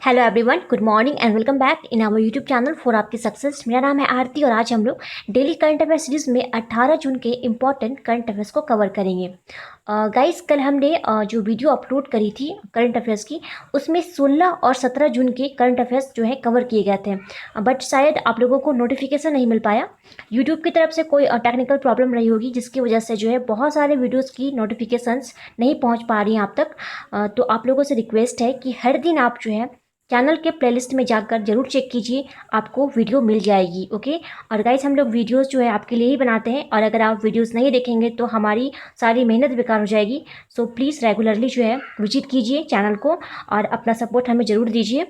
Hello everyone, good morning and welcome back in our YouTube channel for आपकी success. मेरा नाम है आरती और आज हम लोग डेली करंट अफेयर सीरीज में 18 जून के इम्पॉर्टेंट करंट अफेयर्स को कवर करेंगे। गाइस, कल हमने जो वीडियो अपलोड करी थी करंट अफेयर्स की, उसमें 16 और 17 जून के करंट अफेयर्स जो है कवर किए गए थे, बट शायद आप लोगों को नोटिफिकेशन नहीं मिल पाया। यूट्यूब की तरफ से कोई टेक्निकल प्रॉब्लम रही होगी, जिसकी वजह से जो है बहुत सारे वीडियोज़ की नोटिफिकेशंस नहीं पहुँच पा रही हैं आप तक। तो आप लोगों से रिक्वेस्ट है कि हर दिन आप जो है चैनल के प्लेलिस्ट में जाकर जरूर चेक कीजिए, आपको वीडियो मिल जाएगी। ओके। और गाइस, हम लोग वीडियोस जो है आपके लिए ही बनाते हैं, और अगर आप वीडियोस नहीं देखेंगे तो हमारी सारी मेहनत बेकार हो जाएगी। सो प्लीज़ रेगुलरली जो है विजिट कीजिए चैनल को और अपना सपोर्ट हमें ज़रूर दीजिए।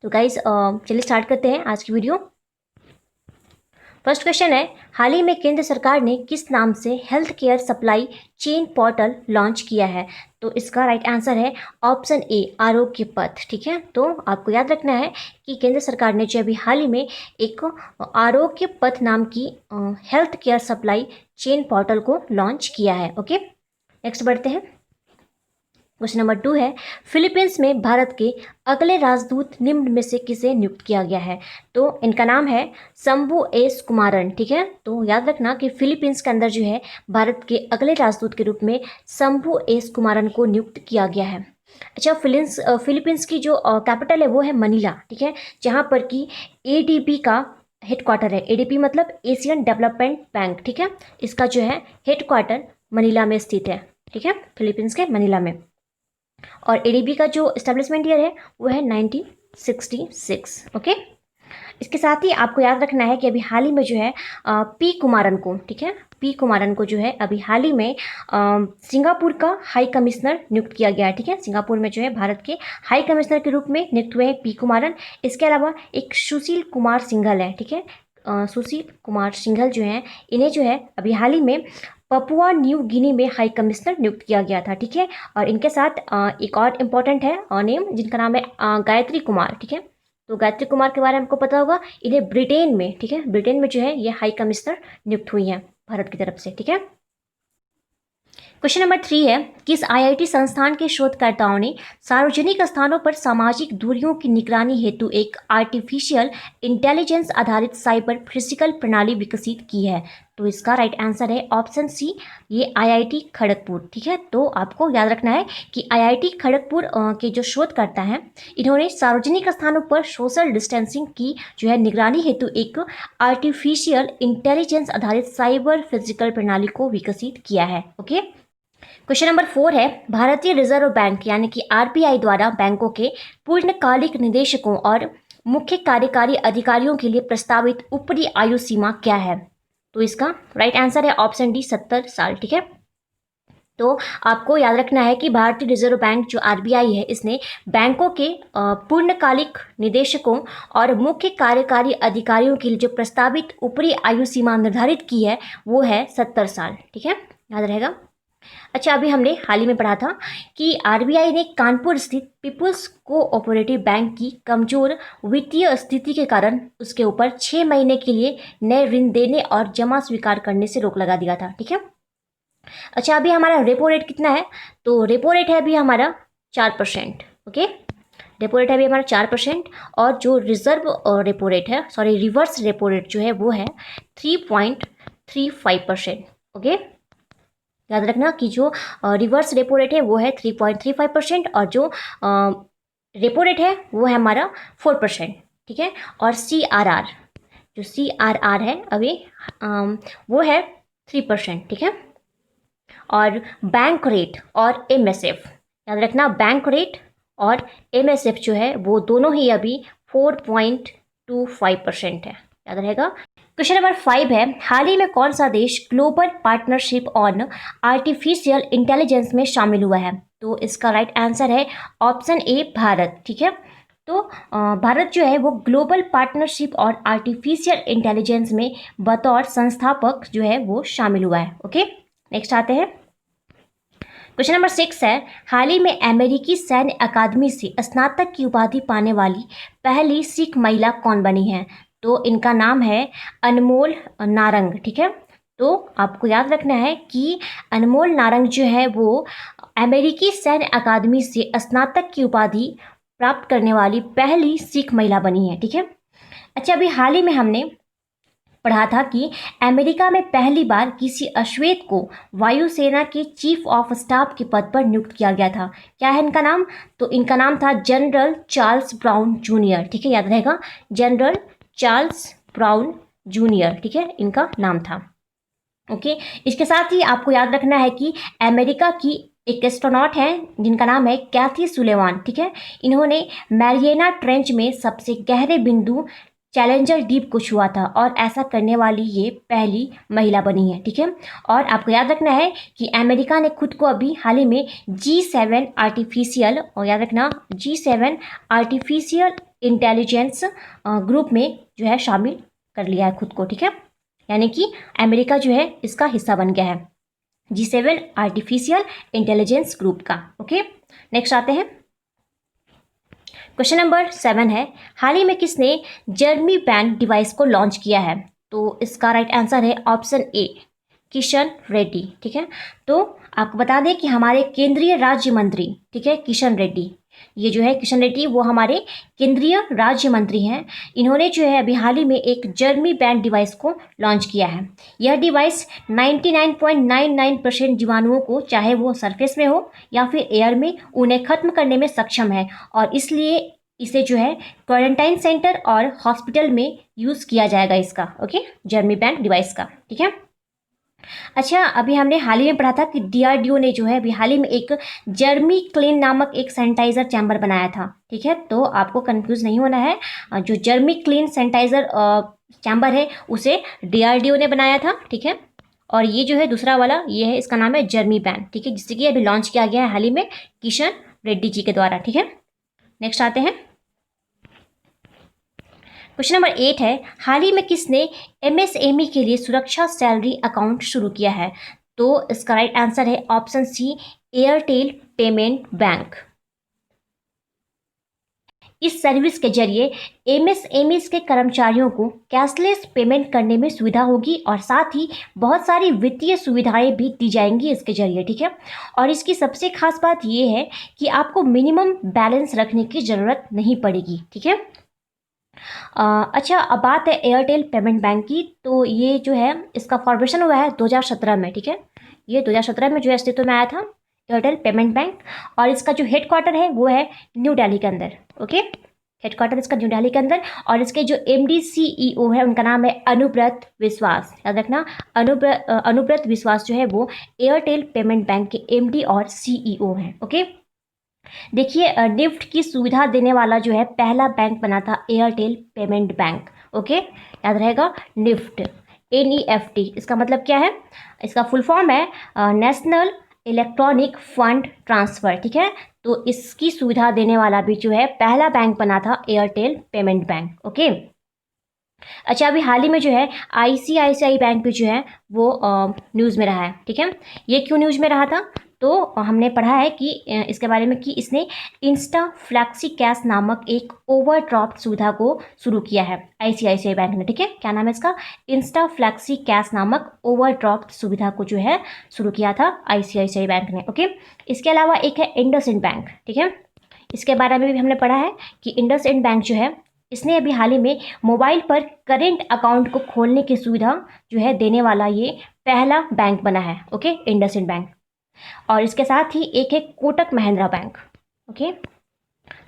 तो गाइस, चलिए स्टार्ट करते हैं आज की वीडियो। फर्स्ट क्वेश्चन है, हाल ही में केंद्र सरकार ने किस नाम से health care supply chain portal launch किया है? तो इसका राइट आंसर है ऑप्शन ए, आरोग्य पथ। ठीक है, तो आपको याद रखना है कि केंद्र सरकार ने जो अभी हाल ही में एक आरोग्य पथ नाम की health care supply chain portal को लॉन्च किया है। ओके, नेक्स्ट बढ़ते हैं। क्वेश्चन नंबर 2 है, फिलीपींस में भारत के अगले राजदूत निम्न में से किसे नियुक्त किया गया है? तो इनका नाम है शंभू एस कुमारन। ठीक है, तो याद रखना कि फिलीपींस के अंदर जो है भारत के अगले राजदूत के रूप में शंभू एस कुमारन को नियुक्त किया गया है। अच्छा, फिलीपींस की जो कैपिटल है वो है मनीला। ठीक है, जहाँ पर कि एडीबी का हेडक्वार्टर है। एडीबी मतलब एशियन डेवलपमेंट बैंक। ठीक है, इसका जो है हेडक्वार्टर मनीला में स्थित है। ठीक है, फिलीपींस के मनीला में। और एडीबी का जो एस्टेब्लिशमेंट ईयर है वो है 1966। ओके, इसके साथ ही आपको याद रखना है कि अभी हाल ही में जो है पी कुमारन को, ठीक है, पी कुमारन को जो है अभी हाल ही में सिंगापुर का हाई कमिश्नर नियुक्त किया गया है। ठीक है, सिंगापुर में जो है भारत के हाई कमिश्नर के रूप में नियुक्त हुए हैं पी कुमारन। इसके अलावा एक सुशील कुमार सिंघल है। ठीक है, सुशील कुमार सिंघल जो है, इन्हें जो है अभी हाल ही में पपुआ न्यू गिनी में हाई कमिश्नर नियुक्त किया गया था। ठीक है, और इनके साथ एक और इम्पॉर्टेंट है नेम, जिनका नाम है गायत्री कुमार। ठीक है, तो गायत्री कुमार के बारे में आपको पता होगा, इन्हें ब्रिटेन में, ठीक है, ब्रिटेन में जो है ये हाई कमिश्नर नियुक्त हुई हैं भारत की तरफ से। ठीक है, क्वेश्चन नंबर 3 है, किस आईआईटी संस्थान के शोधकर्ताओं ने सार्वजनिक स्थानों पर सामाजिक दूरियों की निगरानी हेतु एक आर्टिफिशियल इंटेलिजेंस आधारित साइबर फिजिकल प्रणाली विकसित की है? तो इसका राइट आंसर है ऑप्शन सी, ये आईआईटी खड़गपुर। ठीक है, तो आपको याद रखना है कि आईआईटी खड़गपुर के जो शोधकर्ता हैं, इन्होंने सार्वजनिक स्थानों पर सोशल डिस्टेंसिंग की जो है निगरानी हेतु एक आर्टिफिशियल इंटेलिजेंस आधारित साइबर फिजिकल प्रणाली को विकसित किया है। ओके, क्वेश्चन नंबर 4 है, भारतीय रिजर्व बैंक यानी कि आरबीआई द्वारा बैंकों के पूर्णकालिक निदेशकों और मुख्य कार्यकारी अधिकारियों के लिए प्रस्तावित ऊपरी आयु सीमा क्या है? तो इसका राइट आंसर है ऑप्शन डी, 70 साल। ठीक है, तो आपको याद रखना है कि भारतीय रिजर्व बैंक जो आरबीआई है, इसने बैंकों के पूर्णकालिक निदेशकों और मुख्य कार्यकारी अधिकारियों के लिए जो प्रस्तावित ऊपरी आयु सीमा निर्धारित की है वो है 70 साल। ठीक है, याद रहेगा। अच्छा, अभी हमने हाल ही में पढ़ा था कि आरबीआई ने कानपुर स्थित पीपुल्स कोऑपरेटिव बैंक की कमजोर वित्तीय स्थिति के कारण उसके ऊपर 6 महीने के लिए नए ऋण देने और जमा स्वीकार करने से रोक लगा दिया था। ठीक है, अच्छा, अभी हमारा रेपो रेट कितना है? तो रेपो रेट है अभी हमारा 4%। ओके, रेपो रेट है अभी हमारा 4%, और जो रिजर्व रेपो रेट है, सॉरी रिवर्स रेपो रेट जो है वो है 3.35%। ओके, याद रखना कि जो रिवर्स रेपो रेट है वो है 3.35%, और जो रेपो रेट है वो है हमारा 4%। ठीक है, और CRR, जो CRR है अभी वो है 3%। ठीक है, और बैंक रेट और MSF, याद रखना बैंक रेट और MSF जो है वो दोनों ही अभी 4.25% है, याद रहेगा। क्वेश्चन नंबर 5 है, हाल ही में कौन सा देश global partnership on artificial intelligence में शामिल हुआ है? तो इसका राइट आंसर है ऑप्शन ए, भारत। ठीक है, तो भारत जो है वो ग्लोबल पार्टनरशिप और आर्टिफिशियल इंटेलिजेंस में बतौर संस्थापक जो है वो शामिल हुआ है। ओके, नेक्स्ट आते हैं। क्वेश्चन नंबर 6 है, हाल ही में अमेरिकी सैन्य अकादमी से स्नातक की उपाधि पाने वाली पहली सिख महिला कौन बनी है? तो इनका नाम है अनमोल नारंग। ठीक है, तो आपको याद रखना है कि अनमोल नारंग जो है वो अमेरिकी सैन्य अकादमी से स्नातक की उपाधि प्राप्त करने वाली पहली सिख महिला बनी है। ठीक है। अच्छा, अभी हाल ही में हमने पढ़ा था कि अमेरिका में पहली बार किसी अश्वेत को वायुसेना के चीफ ऑफ स्टाफ के पद पर नियुक्त किया गया था। क्या है इनका नाम? तो इनका नाम था जनरल चार्ल्स ब्राउन जूनियर। ठीक है, याद रहेगा, जनरल चार्ल्स ब्राउन जूनियर। ठीक है, इनका नाम था। ओके, इसके साथ ही आपको याद रखना है कि अमेरिका की एक एस्ट्रोनॉट है जिनका नाम है कैथी सुलेवान। ठीक है, इन्होंने मैरियाना ट्रेंच में सबसे गहरे बिंदु चैलेंजर डीप को छुआ था और ऐसा करने वाली ये पहली महिला बनी है। ठीक है, और आपको याद रखना है कि अमेरिका ने खुद को अभी हाल ही में G7 आर्टिफिशियल, और याद रखना G7 आर्टिफिशियल इंटेलिजेंस ग्रुप में जो है शामिल कर लिया है खुद को। ठीक है, यानी कि अमेरिका जो है इसका हिस्सा बन गया है G7 आर्टिफिशियल इंटेलिजेंस ग्रुप का। ओके, नेक्स्ट आते हैं। क्वेश्चन नंबर 7 है, हाल ही में किसने जर्मी बैंड डिवाइस को लॉन्च किया है? तो इसका राइट आंसर है ऑप्शन ए, किशन रेड्डी। ठीक है, तो आपको बता दें कि हमारे केंद्रीय राज्य मंत्री, ठीक है, किशन रेड्डी, ये जो है किशन रेड्डी वो हमारे केंद्रीय राज्य मंत्री हैं। इन्होंने जो है अभी हाल ही में एक जर्मी बैंड डिवाइस को लॉन्च किया है। यह डिवाइस 99.99% जीवाणुओं को, चाहे वो सरफेस में हो या फिर एयर में, उन्हें खत्म करने में सक्षम है और इसलिए इसे जो है क्वारंटाइन सेंटर और हॉस्पिटल में यूज़ किया जाएगा इसका। ओके, जर्मी बैंड डिवाइस का। ठीक है। अच्छा, अभी हमने हाल ही में पढ़ा था कि DRDO ने जो है अभी हाल ही में एक जर्मी क्लीन नामक एक सैनिटाइजर चैम्बर बनाया था। ठीक है, तो आपको कंफ्यूज नहीं होना है, जो जर्मी क्लीन सैनिटाइजर चैम्बर है उसे DRDO ने बनाया था। ठीक है, और ये जो है दूसरा वाला ये है, इसका नाम है जर्मी बैंड। ठीक है, जिससे कि अभी लॉन्च किया गया है हाल ही में किशन रेड्डी जी के द्वारा। ठीक है, नेक्स्ट आते हैं। क्वेश्चन नंबर 8 है, हाल ही में किसने MSME के लिए सुरक्षा सैलरी अकाउंट शुरू किया है? तो इसका राइट आंसर है option C, Airtel payment bank. इस सर्विस के जरिए MSMEs के कर्मचारियों को कैशलेस पेमेंट करने में सुविधा होगी और साथ ही बहुत सारी वित्तीय सुविधाएं भी दी जाएंगी इसके जरिए। ठीक है, और इसकी सबसे खास बात ये है कि आपको मिनिमम बैलेंस रखने की ज़रूरत नहीं पड़ेगी। ठीक है। अच्छा, अब बात है एयरटेल पेमेंट बैंक की। तो ये जो है इसका फॉर्मेशन हुआ है 2017 में। ठीक है, ये 2017 में जो है अस्तित्व में आया था एयरटेल पेमेंट बैंक, और इसका जो हेडक्वार्टर है वो है न्यू दिल्ली के अंदर। ओके, हेडक्वार्टर इसका न्यू दिल्ली के अंदर, और इसके जो MD CEO है उनका नाम है अनुव्रत विश्वास। याद रखना, अनुव्रत विश्वास जो है वो एयरटेल पेमेंट बैंक के MD और CEO हैं। ओके, देखिए निफ्ट की सुविधा देने वाला जो है पहला बैंक बना था एयरटेल पेमेंट बैंक। ओके, याद रहेगा, निफ्ट, NEFT, इसका मतलब क्या है? इसका फुल फॉर्म है नेशनल इलेक्ट्रॉनिक फंड ट्रांसफ़र। ठीक है, तो इसकी सुविधा देने वाला भी जो है पहला बैंक बना था एयरटेल पेमेंट बैंक। ओके, अच्छा, अभी हाल ही में जो है ICICI बैंक भी जो है वो न्यूज़ में रहा है। ठीक है, ये क्यों न्यूज़ में रहा था? तो हमने पढ़ा है कि इसके बारे में कि इसने इंस्टा फ्लैक्सी कैश नामक एक ओवरड्राफ्ट सुविधा को शुरू किया है ICICI बैंक ने। ठीक है, क्या नाम है इसका? इंस्टा फ्लैक्सी कैश नामक ओवरड्राफ्ट सुविधा को जो है शुरू किया था ICICI बैंक ने। ओके, इसके अलावा एक है इंडसइंड बैंक। ठीक है, इसके बारे में भी हमने पढ़ा है कि इंडसइंड बैंक जो है इसने अभी हाल ही में मोबाइल पर करेंट अकाउंट को खोलने की सुविधा जो है देने वाला ये पहला बैंक बना है। ओके, इंडसइंड बैंक, और इसके साथ ही एक है कोटक महिंद्रा बैंक। ओके,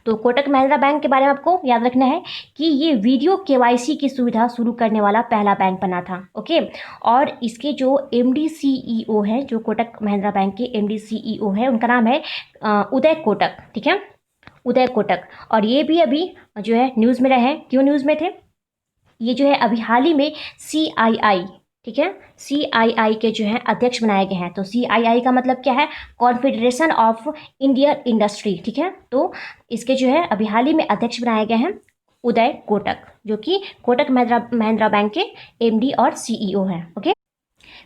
तो कोटक महिंद्रा बैंक के बारे में आपको याद रखना है कि ये वीडियो KYC की सुविधा शुरू करने वाला पहला बैंक बना था। ओके, और इसके जो MD CEO हैं, जो कोटक महिंद्रा बैंक के MD CEO हैं, उनका नाम है उदय कोटक। ठीक है, उदय कोटक, और ये भी अभी जो है न्यूज़ में रहे हैं। क्यों न्यूज़ में थे? ये जो है अभी हाल ही में CII, ठीक है, CII के जो है अध्यक्ष बनाए गए हैं। तो CII का मतलब क्या है? Confederation of Indian industry. ठीक है, तो इसके जो है अभी हाल ही में अध्यक्ष बनाए गए हैं उदय कोटक, जो कि कोटक महिंद्रा बैंक के MD और CEO हैं। ओके,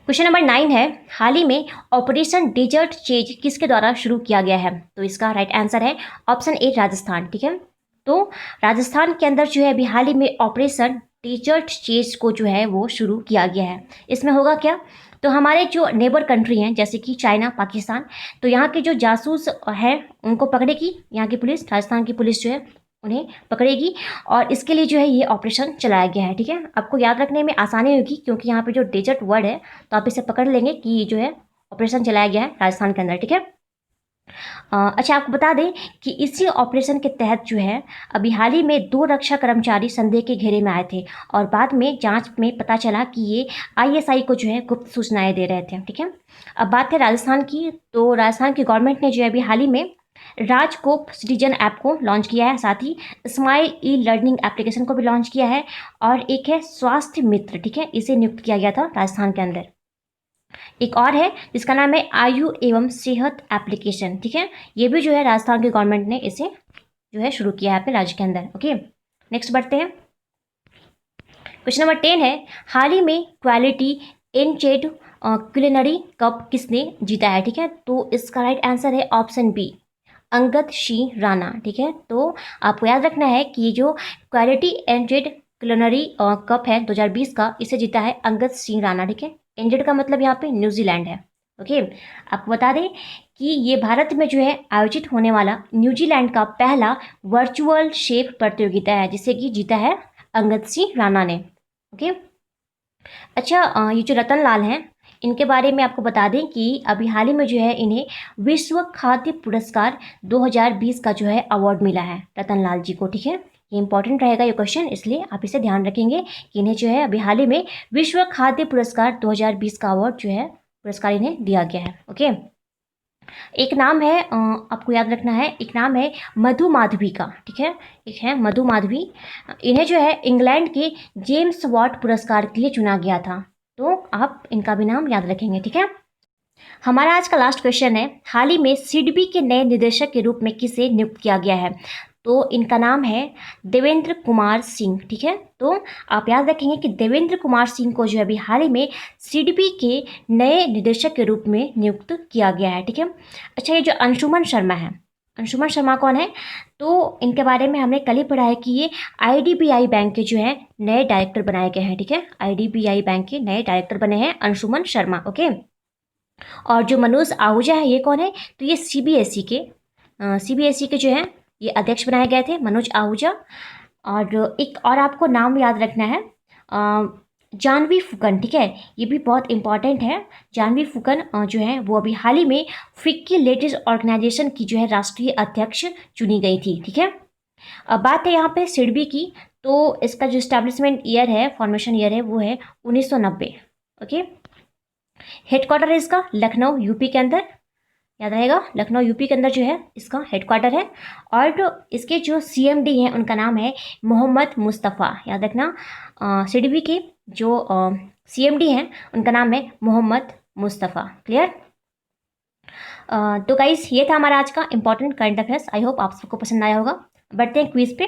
क्वेश्चन नंबर 9 है, हाल ही में ऑपरेशन डेजर्ट चेज किसके द्वारा शुरू किया गया है? तो इसका राइट आंसर है ऑप्शन ए, राजस्थान। ठीक है, तो राजस्थान के अंदर जो है अभी हाल ही में ऑपरेशन डेजर्ट चेज को जो है वो शुरू किया गया है। इसमें होगा क्या? तो हमारे जो नेबर कंट्री हैं जैसे कि चाइना, पाकिस्तान, तो यहाँ के जो जासूस हैं उनको पकड़ेगी यहाँ की पुलिस, राजस्थान की पुलिस जो है उन्हें पकड़ेगी, और इसके लिए जो है ये ऑपरेशन चलाया गया है। ठीक है, आपको याद रखने में आसानी होगी क्योंकि यहाँ पे जो डेजर्ट वर्ड है तो आप इसे पकड़ लेंगे कि ये जो है ऑपरेशन चलाया गया है राजस्थान के अंदर। ठीक है, अच्छा आपको बता दें कि इसी ऑपरेशन के तहत जो है अभी हाल ही में 2 रक्षा कर्मचारी संदेह के घेरे में आए थे, और बाद में जांच में पता चला कि ये आईएसआई को जो है गुप्त सूचनाएं दे रहे थे। ठीक है, अब बात है राजस्थान की, तो राजस्थान की गवर्नमेंट ने जो है अभी हाल ही में राजकोप सिटीजन ऐप को लॉन्च किया है, साथ ही स्माइल ई लर्निंग एप्लीकेशन को भी लॉन्च किया है, और एक है स्वास्थ्य मित्र। ठीक है, इसे नियुक्त किया गया था राजस्थान के अंदर। एक और है जिसका नाम है आयु एवं सेहत एप्लीकेशन। ठीक है, ये भी जो है राजस्थान की गवर्नमेंट ने इसे जो है शुरू किया है अपने राज्य के अंदर। ओके, नेक्स्ट बढ़ते हैं। क्वेश्चन नंबर 10 है, हाल ही में क्वालिटी एनचेड कुलिनरी कप किसने जीता है? ठीक है, तो इसका राइट आंसर है ऑप्शन बी, अंगद सिंह राणा। ठीक है, तो आपको याद रखना है कि ये जो क्वालिटी एनचेड कुलिनरी कप है 2020 का, इसे जीता है अंगद सिंह राणा। ठीक है, एनजेड का मतलब यहाँ पे न्यूजीलैंड है। ओके, आपको बता दें कि ये भारत में जो है आयोजित होने वाला न्यूजीलैंड का पहला वर्चुअल शेफ प्रतियोगिता है, जिसे कि जीता है अंगद सिंह राणा ने। ओके, अच्छा ये जो रतन लाल हैं इनके बारे में आपको बता दें कि अभी हाल ही में जो है इन्हें विश्व खाद्य पुरस्कार 2020 का जो है अवार्ड मिला है रतन लाल जी को। ठीक है, ये इंपॉर्टेंट रहेगा ये क्वेश्चन, इसलिए आप इसे ध्यान रखेंगे कि इन्हें जो है अभी हाल ही में विश्व खाद्य पुरस्कार 2020 का अवार्ड जो है पुरस्कार इन्हें दिया गया है। ओके, एक नाम है आपको याद रखना है, एक नाम है मधु माधवी का। ठीक है, एक है मधु माधवी, इन्हें जो है इंग्लैंड के जेम्स वॉट पुरस्कार के लिए चुना गया था, तो आप इनका भी नाम याद रखेंगे। ठीक है, हमारा आज का लास्ट क्वेश्चन है, हाल ही में सिडबी के नए निदेशक के रूप में किसे नियुक्त किया गया है? तो इनका नाम है देवेंद्र कुमार सिंह। ठीक है, तो आप याद रखेंगे कि देवेंद्र कुमार सिंह को जो अभी हाल ही में सिडबी के नए निदेशक के रूप में नियुक्त किया गया है। ठीक है, अच्छा ये जो अंशुमन शर्मा है, अंशुमन शर्मा कौन है? तो इनके बारे में हमने कल ही पढ़ा है कि ये आईडीबीआई बैंक के जो है नए डायरेक्टर बनाए गए हैं। ठीक है, आईडीबीआई बैंक के नए डायरेक्टर बने हैं अंशुमन शर्मा। ओके, और जो मनोज आहूजा है ये कौन है? तो ये सीबीएसई के जो है ये अध्यक्ष बनाए गए थे मनोज आहूजा। और एक और आपको नाम याद रखना है जानवी फुकन। ठीक है, ये भी बहुत इंपॉर्टेंट है। जानवी फुकन जो है वो अभी हाल ही में फिक्की लेटेस्ट ऑर्गेनाइजेशन की जो है राष्ट्रीय अध्यक्ष चुनी गई थी। ठीक है, अब बात है यहाँ पे सिडबी की, तो इसका जो इस्टेब्लिशमेंट ईयर है, फॉर्मेशन ईयर है, वो है 1990। ओके, हेडक्वार्टर है इसका लखनऊ यूपी के अंदर, याद रहेगा लखनऊ यूपी के अंदर जो है इसका हेडक्वार्टर है। और जो इसके जो सीएमडी हैं उनका नाम है मोहम्मद मुस्तफ़ा, याद रखना सिडबी के जो सीएमडी हैं उनका नाम है मोहम्मद मुस्तफ़ा। क्लियर? तो गाइस ये था हमारा आज का important current affairs, I hope आप सबको पसंद आया होगा। बढ़ते हैं क्विज पे।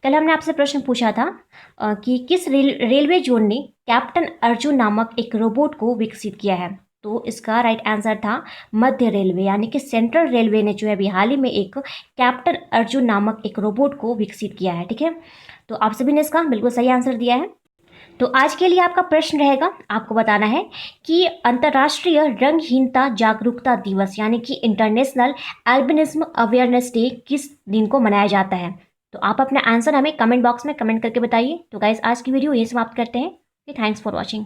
कल हमने आपसे प्रश्न पूछा था कि किस रेलवे जोन ने कैप्टन अर्जुन नामक एक रोबोट को विकसित किया है? तो इसका राइट आंसर था मध्य रेलवे, यानी कि सेंट्रल रेलवे ने जो है अभी हाल ही में एक कैप्टन अर्जुन नामक एक रोबोट को विकसित किया है। ठीक है, तो आप सभी ने इसका बिल्कुल सही आंसर दिया है। तो आज के लिए आपका प्रश्न रहेगा, आपको बताना है कि अंतर्राष्ट्रीय रंगहीनता जागरूकता दिवस यानी कि इंटरनेशनल एल्बिनिज्म अवेयरनेस डे किस दिन को मनाया जाता है? तो आप अपना आंसर हमें कमेंट बॉक्स में कमेंट करके बताइए। तो गाइस आज की वीडियो यही समाप्त करते हैं। Thanks for watching.